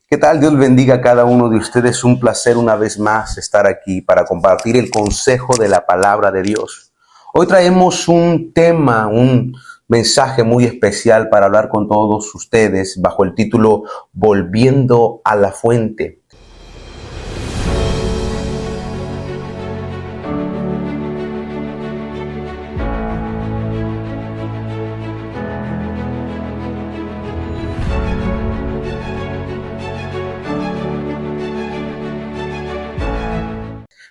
¿Qué tal? Dios bendiga a cada uno de ustedes. Un placer una vez más estar aquí para compartir el consejo de la palabra de Dios. Hoy traemos un tema, un mensaje muy especial para hablar con todos ustedes bajo el título Volviendo a la Fuente.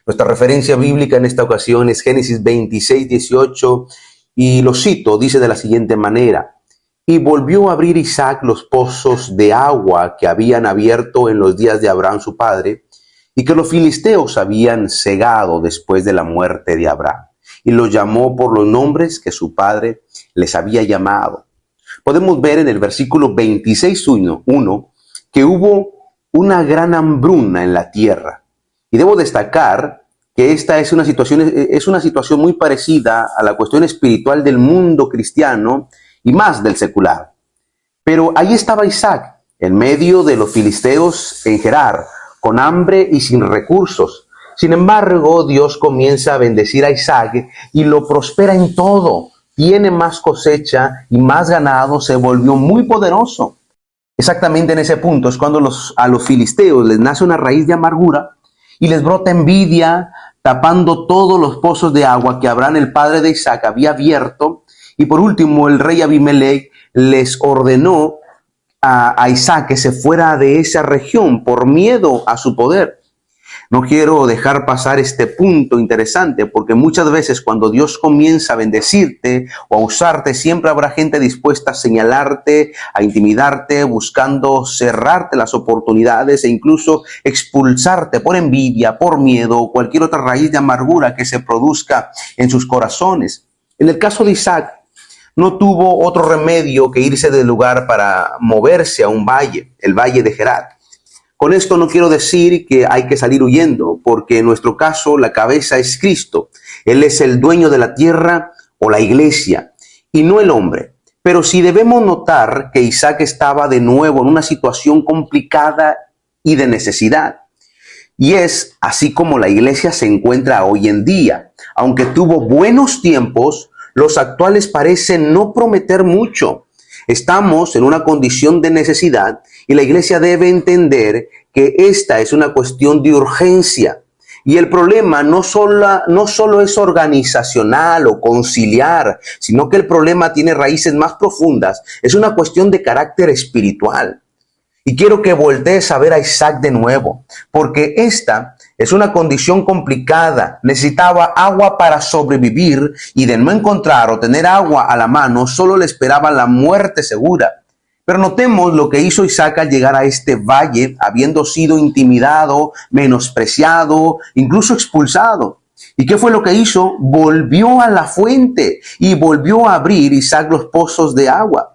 Nuestra referencia bíblica en esta ocasión es Génesis 26:18 y lo cito, dice de la siguiente manera: y volvió a abrir Isaac los pozos de agua que habían abierto en los días de Abraham su padre y que los filisteos habían cegado después de la muerte de Abraham, y los llamó por los nombres que su padre les había llamado. Podemos ver en el versículo 26:1 que hubo una gran hambruna en la tierra. Y debo destacar que esta es una situación muy parecida a la cuestión espiritual del mundo cristiano y más del secular. Pero ahí estaba Isaac, en medio de los filisteos en Gerar, con hambre y sin recursos. Sin embargo, Dios comienza a bendecir a Isaac y lo prospera en todo. Tiene más cosecha y más ganado, se volvió muy poderoso. Exactamente en ese punto es cuando a los filisteos les nace una raíz de amargura y les brota envidia, tapando todos los pozos de agua que Abraham, el padre de Isaac, había abierto. Y por último, el rey Abimelech les ordenó a Isaac que se fuera de esa región por miedo a su poder. No quiero dejar pasar este punto interesante, porque muchas veces cuando Dios comienza a bendecirte o a usarte, siempre habrá gente dispuesta a señalarte, a intimidarte, buscando cerrarte las oportunidades e incluso expulsarte por envidia, por miedo o cualquier otra raíz de amargura que se produzca en sus corazones. En el caso de Isaac, no tuvo otro remedio que irse del lugar para moverse a un valle, el valle de Gerar. Con esto no quiero decir que hay que salir huyendo, porque en nuestro caso la cabeza es Cristo. Él es el dueño de la tierra o la iglesia y no el hombre. Pero sí debemos notar que Isaac estaba de nuevo en una situación complicada y de necesidad. Y es así como la iglesia se encuentra hoy en día. Aunque tuvo buenos tiempos, los actuales parecen no prometer mucho. Estamos en una condición de necesidad y la iglesia debe entender que esta es una cuestión de urgencia. Y el problema no solo es organizacional o conciliar, sino que el problema tiene raíces más profundas. Es una cuestión de carácter espiritual. Y quiero que voltees a ver a Isaac de nuevo, porque esta es una condición complicada. Necesitaba agua para sobrevivir y de no encontrar o tener agua a la mano, solo le esperaba la muerte segura. Pero notemos lo que hizo Isaac al llegar a este valle, habiendo sido intimidado, menospreciado, incluso expulsado. ¿Y qué fue lo que hizo? Volvió a la fuente y volvió a abrir Isaac los pozos de agua.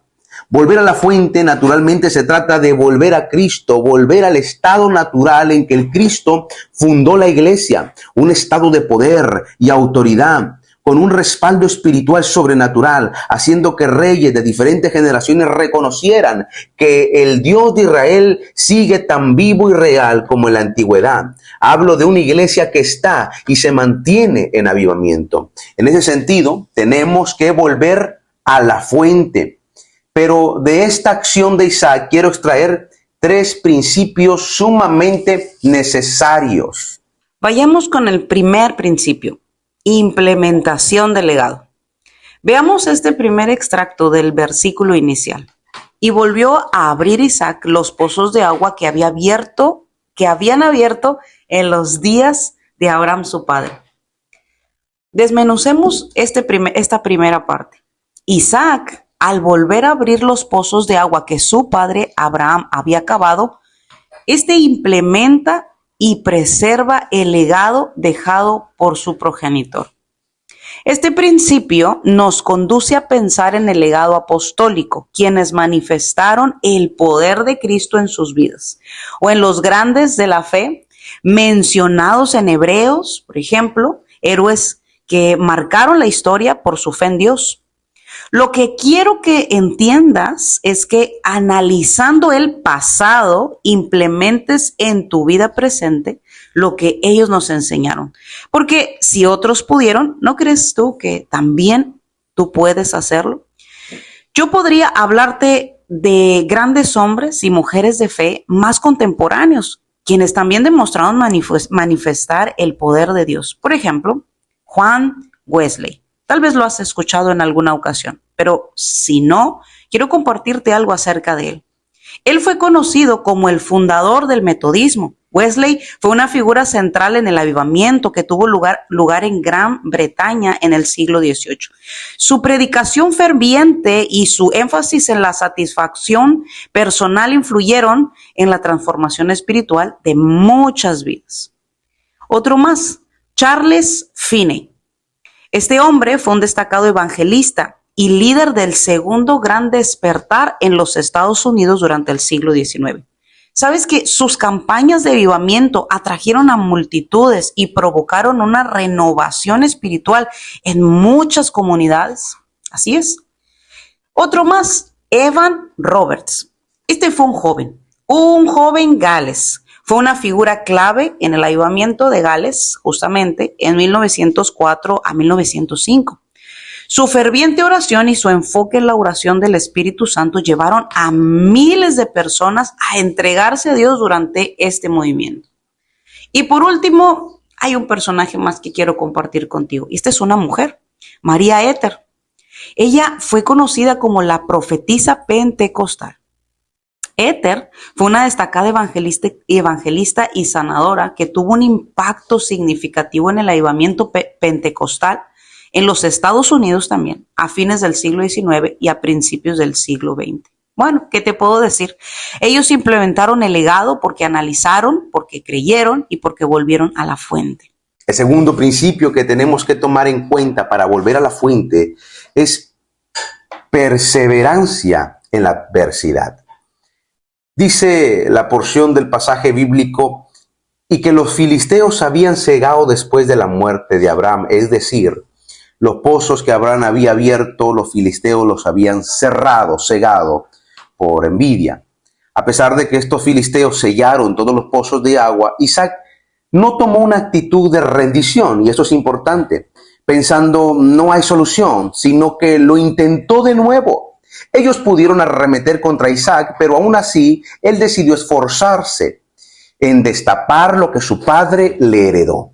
Volver a la fuente naturalmente se trata de volver a Cristo, volver al estado natural en que el Cristo fundó la iglesia, un estado de poder y autoridad, con un respaldo espiritual sobrenatural, haciendo que reyes de diferentes generaciones reconocieran que el Dios de Israel sigue tan vivo y real como en la antigüedad. Hablo de una iglesia que está y se mantiene en avivamiento. En ese sentido, tenemos que volver a la fuente. Pero de esta acción de Isaac quiero extraer 3 principios sumamente necesarios. Vayamos con el primer principio: implementación del legado. Veamos este primer extracto del versículo inicial. Y volvió a abrir Isaac los pozos de agua que habían abierto en los días de Abraham su padre. Desmenucemos esta primera parte. Isaac, al volver a abrir los pozos de agua que su padre Abraham había cavado, implementa y preserva el legado dejado por su progenitor. Este principio nos conduce a pensar en el legado apostólico, quienes manifestaron el poder de Cristo en sus vidas, o en los grandes de la fe, mencionados en Hebreos, por ejemplo, héroes que marcaron la historia por su fe en Dios. Lo que quiero que entiendas es que analizando el pasado, implementes en tu vida presente lo que ellos nos enseñaron. Porque si otros pudieron, ¿no crees tú que también tú puedes hacerlo? Yo podría hablarte de grandes hombres y mujeres de fe más contemporáneos, quienes también demostraron manifestar el poder de Dios. Por ejemplo, Juan Wesley. Tal vez lo has escuchado en alguna ocasión, pero si no, quiero compartirte algo acerca de él. Él fue conocido como el fundador del metodismo. Wesley fue una figura central en el avivamiento que tuvo lugar en Gran Bretaña en el siglo XVIII. Su predicación ferviente y su énfasis en la satisfacción personal influyeron en la transformación espiritual de muchas vidas. Otro más, Charles Finney. Este hombre fue un destacado evangelista y líder del segundo gran despertar en los Estados Unidos durante el siglo XIX. ¿Sabes que sus campañas de avivamiento atrajeron a multitudes y provocaron una renovación espiritual en muchas comunidades? Así es. Otro más, Evan Roberts. Este fue un joven Gales. Fue una figura clave en el avivamiento de Gales, justamente en 1904 a 1905. Su ferviente oración y su enfoque en la oración del Espíritu Santo llevaron a miles de personas a entregarse a Dios durante este movimiento. Y por último, hay un personaje más que quiero compartir contigo. Esta es una mujer, María Ether. Ella fue conocida como la profetisa pentecostal. Ether fue una destacada evangelista y sanadora que tuvo un impacto significativo en el avivamiento pentecostal en los Estados Unidos también, a fines del siglo XIX y a principios del siglo XX. Bueno, ¿qué te puedo decir? Ellos implementaron el legado porque analizaron, porque creyeron y porque volvieron a la fuente. El segundo principio que tenemos que tomar en cuenta para volver a la fuente es perseverancia en la adversidad. Dice la porción del pasaje bíblico, y que los filisteos habían cegado después de la muerte de Abraham, es decir, los pozos que Abraham había abierto, los filisteos los habían cegado por envidia. A pesar de que estos filisteos sellaron todos los pozos de agua, Isaac no tomó una actitud de rendición, y esto es importante, pensando no hay solución, sino que lo intentó de nuevo. Ellos pudieron arremeter contra Isaac, pero aún así él decidió esforzarse en destapar lo que su padre le heredó.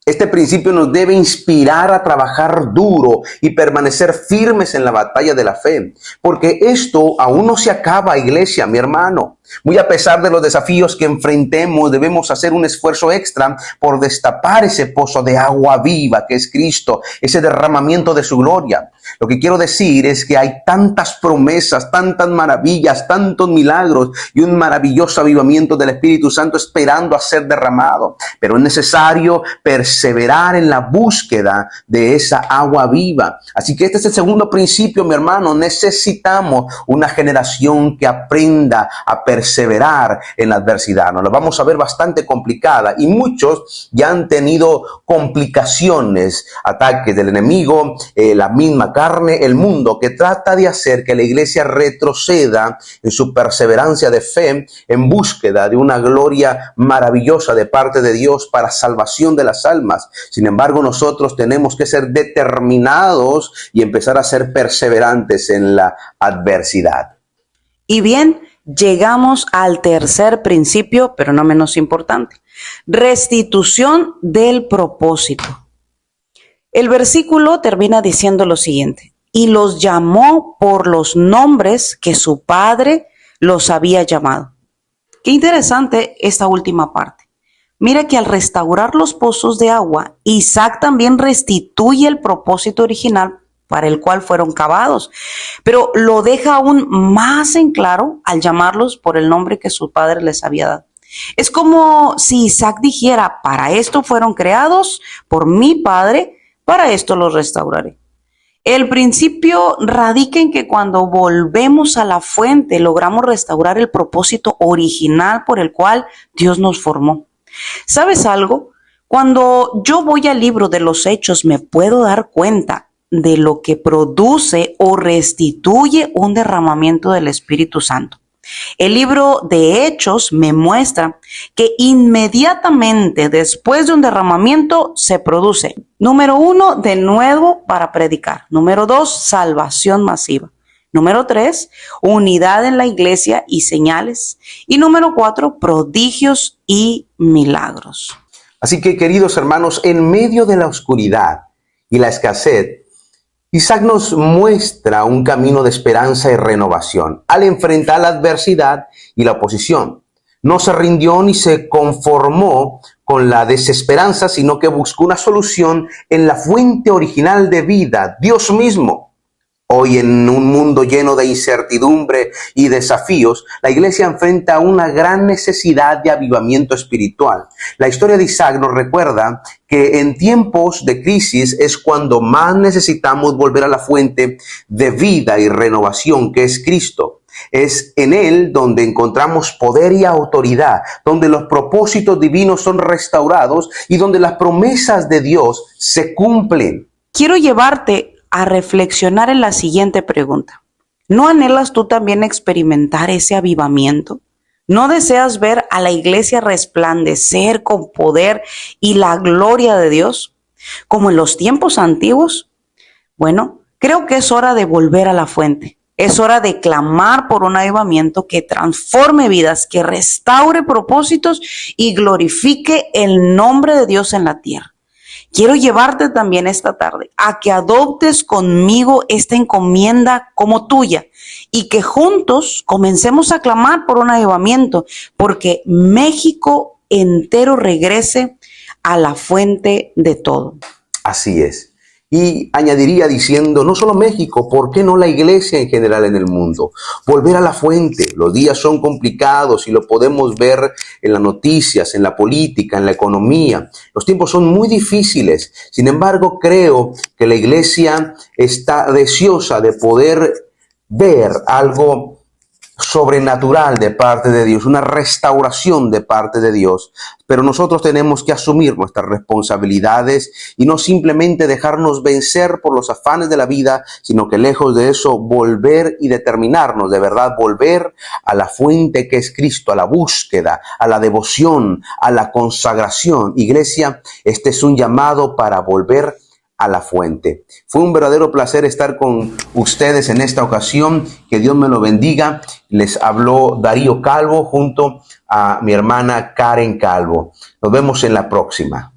Este principio nos debe inspirar a trabajar duro y permanecer firmes en la batalla de la fe, porque esto aún no se acaba, iglesia, mi hermano. Muy a pesar de los desafíos que enfrentemos, debemos hacer un esfuerzo extra por destapar ese pozo de agua viva que es Cristo, ese derramamiento de su gloria. Lo que quiero decir es que hay tantas promesas, tantas maravillas, tantos milagros y un maravilloso avivamiento del Espíritu Santo esperando a ser derramado. Pero es necesario perseverar en la búsqueda de esa agua viva. Así que este es el segundo principio, mi hermano. Necesitamos una generación que aprenda a perseverar en la adversidad. Nos la vamos a ver bastante complicada y muchos ya han tenido complicaciones, ataques del enemigo, la misma carne, el mundo, que trata de hacer que la iglesia retroceda en su perseverancia de fe en búsqueda de una gloria maravillosa de parte de Dios para salvación de las almas. Sin embargo, nosotros tenemos que ser determinados y empezar a ser perseverantes en la adversidad. Y bien, llegamos al tercer principio, pero no menos importante: restitución del propósito. El versículo termina diciendo lo siguiente: y los llamó por los nombres que su padre los había llamado. Qué interesante esta última parte. Mira que al restaurar los pozos de agua, Isaac también restituye el propósito original para el cual fueron cavados, pero lo deja aún más en claro al llamarlos por el nombre que su padre les había dado. Es como si Isaac dijera: para esto fueron creados por mi padre, para esto los restauraré. El principio radica en que cuando volvemos a la fuente logramos restaurar el propósito original por el cual Dios nos formó. ¿Sabes algo? Cuando yo voy al libro de los Hechos me puedo dar cuenta de lo que produce o restituye un derramamiento del Espíritu Santo. El libro de Hechos me muestra que inmediatamente después de un derramamiento se produce, número 1, de nuevo para predicar. Número 2, salvación masiva. Número 3, unidad en la iglesia y señales. Y número 4, prodigios y milagros. Así que, queridos hermanos, en medio de la oscuridad y la escasez, Isaac nos muestra un camino de esperanza y renovación al enfrentar la adversidad y la oposición. No se rindió ni se conformó con la desesperanza, sino que buscó una solución en la fuente original de vida, Dios mismo. Hoy, en un mundo lleno de incertidumbre y desafíos, la iglesia enfrenta una gran necesidad de avivamiento espiritual. La historia de Isaac nos recuerda que en tiempos de crisis es cuando más necesitamos volver a la fuente de vida y renovación, que es Cristo. Es en Él donde encontramos poder y autoridad, donde los propósitos divinos son restaurados y donde las promesas de Dios se cumplen. Quiero llevarte a reflexionar en la siguiente pregunta. ¿No anhelas tú también experimentar ese avivamiento? ¿No deseas ver a la iglesia resplandecer con poder y la gloria de Dios, como en los tiempos antiguos? Bueno, creo que es hora de volver a la fuente. Es hora de clamar por un avivamiento que transforme vidas, que restaure propósitos y glorifique el nombre de Dios en la tierra. Quiero llevarte también esta tarde a que adoptes conmigo esta encomienda como tuya y que juntos comencemos a clamar por un avivamiento, porque México entero regrese a la fuente de todo. Así es. Y añadiría diciendo, no solo México, ¿por qué no la iglesia en general en el mundo? Volver a la fuente. Los días son complicados y lo podemos ver en las noticias, en la política, en la economía. Los tiempos son muy difíciles. Sin embargo, creo que la iglesia está deseosa de poder ver algo sobrenatural de parte de Dios, una restauración de parte de Dios. Pero nosotros tenemos que asumir nuestras responsabilidades y no simplemente dejarnos vencer por los afanes de la vida, sino que lejos de eso volver y determinarnos de verdad, volver a la fuente que es Cristo, a la búsqueda, a la devoción, a la consagración. Iglesia, este es un llamado para volver a la fuente. Fue un verdadero placer estar con ustedes en esta ocasión. Que Dios me lo bendiga. Les habló Darío Calvo junto a mi hermana Karen Calvo. Nos vemos en la próxima.